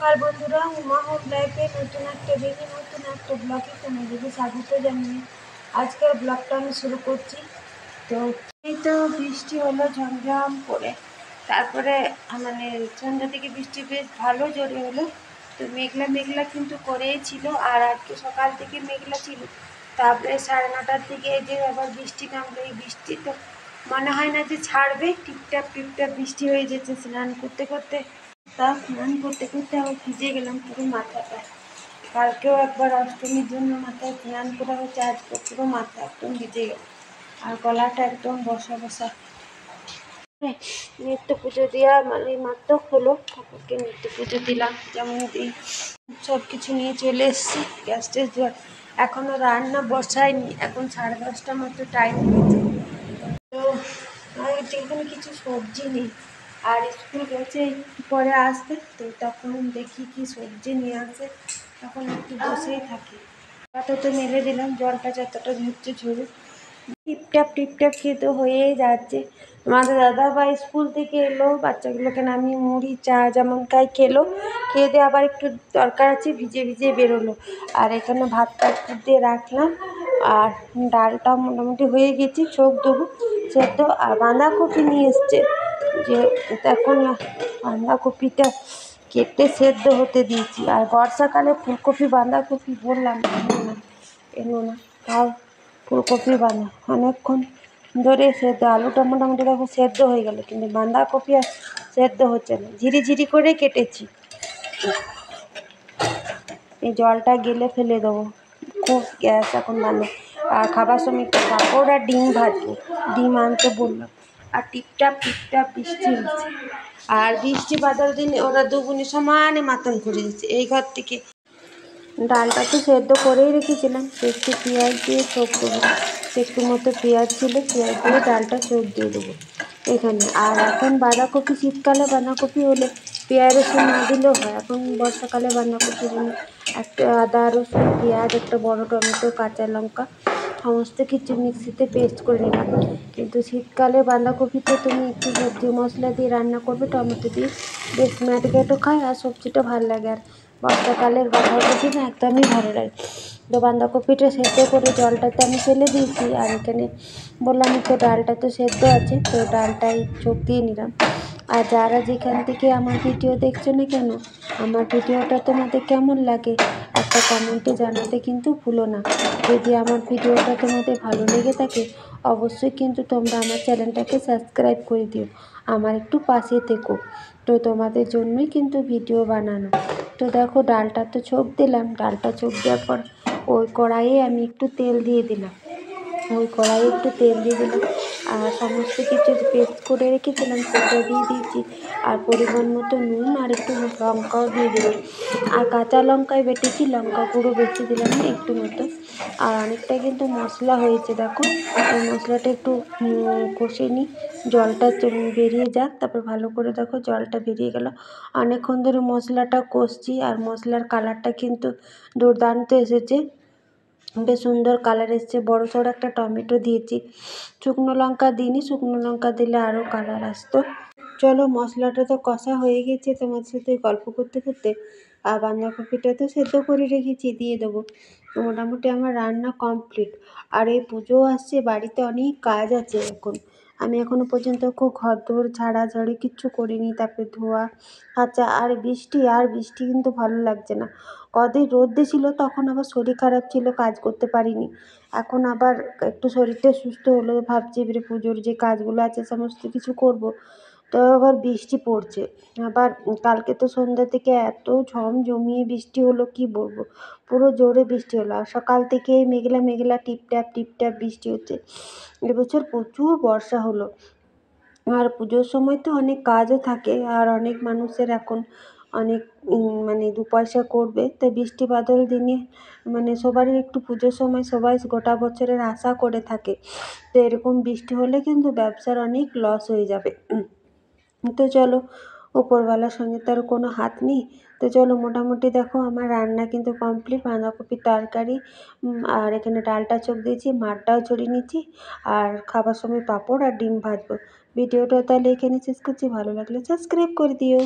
নমস্কার বন্ধুরা, উমা হোম লাইফে নতুন একটা দিনে নতুন একটা ব্লগে তোমাদেরকে স্বাগত জানিয়ে আজকের ব্লগটা আমি শুরু করছি। তো এই তো বৃষ্টি হলো ঝমঝম করে, তারপরে মানে সন্ধ্যা থেকে বৃষ্টি বেশ ভালো জোরে হলো। তো মেঘলা মেঘলা কিন্তু করেই ছিল, আর আজকে সকাল থেকে মেঘলা ছিল। তারপরে 9:30টার দিকে যে আবার বৃষ্টি নামলো। এই বৃষ্টি তো মনে হয় না যে ছাড়বে, টিপটাপ টিপটাপ বৃষ্টি হয়ে যেছে। স্নান করতে করতে আবার ভিজে গেলাম পুরো মাথাটা। কালকেও একবার অষ্টমীর জন্য মাথায় স্নান করা হচ্ছে, আজকে পুরো মাথা একদম ভিজে গেল, আর গলাটা একদম বসা বসা। নিত্য পুজো দেওয়া মানে মাত্র হলো, ঠাকুরকে নিত্য পুজো দিলাম যেমন দিই, সব কিছু নিয়ে চলে এসেছি। গ্যাস ট্যাস দেওয়া এখনও রান্না বসায়নি, এখন 10:30 মতো টাইম হয়েছে। তো যেখানে কিছু সবজি নেই, আর স্কুল গেছে পরে আসবে, তো তখন দেখি কি সবজি নিয়ে আসে, তখন একটু বসেই থাকি। তো মেলে দিলাম, জলটা যতটা ঝরছে ঝরুক। টিপটাপ টিপটাপ খেতে হয়েই যাচ্ছে। আমাদের দাদাভাই স্কুল থেকে এলো, বাচ্চাগুলোকে নামিয়ে মুড়ি চা যেমন খেলো, খেয়ে দিয়ে আবার একটু দরকার আছে, ভিজে ভিজে বেরোলো। আর এখানে ভাতটা দিয়ে রাখলাম, আর ডালটা মোটামুটি হয়ে গেছে, চোখ দেবো সেদ্ধ। আর বাঁধাকপি নিয়ে এসছে, যে এখন বাঁধাকপিটা কেটে সেদ্ধ হতে দিয়েছি। আর বর্ষাকালে ফুলকপি বাঁধাকপি বললাম এনো না, তাও ফুলকপি অনেকক্ষণ ধরে সেদ্ধ। আলুটা মোটামুটি দেখো সেদ্ধ হয়ে গেল, কিন্তু বাঁধাকপি আর সেদ্ধ হচ্ছে না, ঝিরি করে কেটেছি। এই জলটা গেলে ফেলে দেবো, খুব গ্যাস এখন বাঁধে। আর খাবার সময় একটু পাঁপড় আর ডিম ভাজবো, ডিম আনতে বললাম। আর টিপটাপ বৃষ্টি হচ্ছে, আর বৃষ্টি বাদল দিন ওরা দুগুনি সমানে মাতন করে দিচ্ছে এই ঘর থেকে। ডালটা তো সেদ্ধ করেই রেখেছিলাম, একটু পেঁয়াজ দিয়ে চোখ দেবো। একটু মতো পেঁয়াজ ছিল, পেঁয়াজ দিয়ে ডালটা চোখ দিয়ে দেবো এখানে। আর এখন বাঁধাকপি, শীতকালে বাঁধাকপি হলে পেঁয়াজ রসুন না দিলেও হয়। এখন বর্ষাকালে বাঁধাকপি হলে একটা আদা রসুন পেঁয়াজ, একটা বড় টমেটো, কাঁচা লঙ্কা সমস্ত কিছু মিক্সিতে পেস্ট করে নিলাম। কিন্তু শীতকালে বাঁধাকপিতে তুমি একটু সবজি মশলা দিয়ে রান্না করবে, টমেটো দিয়ে, বেশ ম্যারিনেটও খায় আর সবজিটা ভালো লাগে। আর বর্ষাকালের বাঁধাকপি না একদমই ভালো লাগে। তো বাঁধাকপিটা সেদ্ধ করে জলটাতে আমি ফেলে দিয়েছি, আর এখানে বললাম তো ডালটা তো সেদ্ধ আছে, তো ডালটাই চোখ দিয়ে নিলাম। আর যারা যেখান থেকে আমার ভিডিও দেখছো না কেন, আমার ভিডিওটা তোমাদের কেমন লাগে একটা কমেন্টে জানাতে কিন্তু ভুলো না। যদি আমার ভিডিওটা তোমাদের ভালো লেগে থাকে অবশ্যই কিন্তু তোমরা আমার চ্যানেলটাকে সাবস্ক্রাইব করে দিও, আমার একটু পাশে থেকো। তো তোমাদের জন্যই কিন্তু ভিডিও বানানো। তো দেখো ডালটা তো চোখ দিলাম, ডালটা চোখ দেওয়ার পর ওই কড়াইয়ে আমি একটু তেল দিয়ে দিলাম, আর সমস্ত কিছু পেস্ট করে রেখেছিলাম সেটা দিয়ে দিয়েছি। আর পরিমাণ মতো নুন আর একটু লঙ্কাও দিয়ে দিলাম। আর কাঁচা লঙ্কায় বেটেছি, লঙ্কা গুঁড়ো বেশি দিলাম না, একটু মতো। আর অনেকটা কিন্তু মশলা হয়েছে দেখো। এই মশলাটা একটু কষে নিই, জলটা বেরিয়ে যাক, তারপর ভালো করে দেখো জলটা বেরিয়ে গেল। অনেকক্ষণ ধরে মশলাটা কষছি, আর মশলার কালারটা কিন্তু দুর্দান্ত এসেছে, বেশ সুন্দর কালার এসছে। বড় সড়ো একটা টমেটো দিয়েছি, শুকনো লঙ্কা দিইনি, শুকনো লঙ্কা দিলে আরও কালার আসতো। চলো মশলাটা তো কষা হয়ে গেছে তোমার সাথে গল্প করতে করতে। আর বাঁধাকপিটা তো সেদ্ধ করে রেখেছি, দিয়ে দেবো। তো মোটামুটি আমার রান্না কমপ্লিট। আর এই পুজো আসছে, বাড়িতে অনেক কাজ আছে এখন। আমি এখনও পর্যন্ত খুব ঘরদোর ঝাড়াঝাড়ি কিচ্ছু করিনি, তারপরে ধোয়া আচ্ছা। আর বৃষ্টি কিন্তু ভালো লাগছে না। কদিন রোদ ছিল, তখন আবার শরীর খারাপ ছিল, কাজ করতে পারিনি। এখন আবার একটু শরীরটা সুস্থ হলো, ভাবছি এবারে পুজোর যে কাজগুলো আছে সমস্ত কিছু করব। তো আবার বৃষ্টি পড়ছে, আবার কালকে তো সন্ধ্যা থেকে এত জমিয়ে বৃষ্টি হলো কি বলবো, পুরো জোরে বৃষ্টি হলো। আর সকাল থেকে মেঘলা টিপটাপ বৃষ্টি হচ্ছে। এবছর প্রচুর বর্ষা হলো। আর পুজোর সময় তো অনেক কাজও থাকে, আর অনেক মানুষের এখন অনেক মানে দু পয়সা করবে, তাই বৃষ্টি বাদল দিনে মানে সবারই একটু পুজোর সময় সবাই গোটা বছরের আশা করে থাকে। তো এরকম বৃষ্টি হলে কিন্তু ব্যবসার অনেক লস হয়ে যাবে। তো চলো, উপরওয়ালার সঙ্গে তো আর কোনো হাত নেই। তো চলো মোটামুটি দেখো আমার রান্না কিন্তু কমপ্লিট। বাঁধাকপির তরকারি, আর এখানে ডালটা চোখ দিয়েছি, মাঠটাও ছড়িয়ে নিচ্ছি, আর খাবার সময় পাঁপড় আর ডিম ভাজবো। ভিডিওটা তাহলে এখানে শেষ করছি, ভালো লাগলে সাবস্ক্রাইব করে দিও।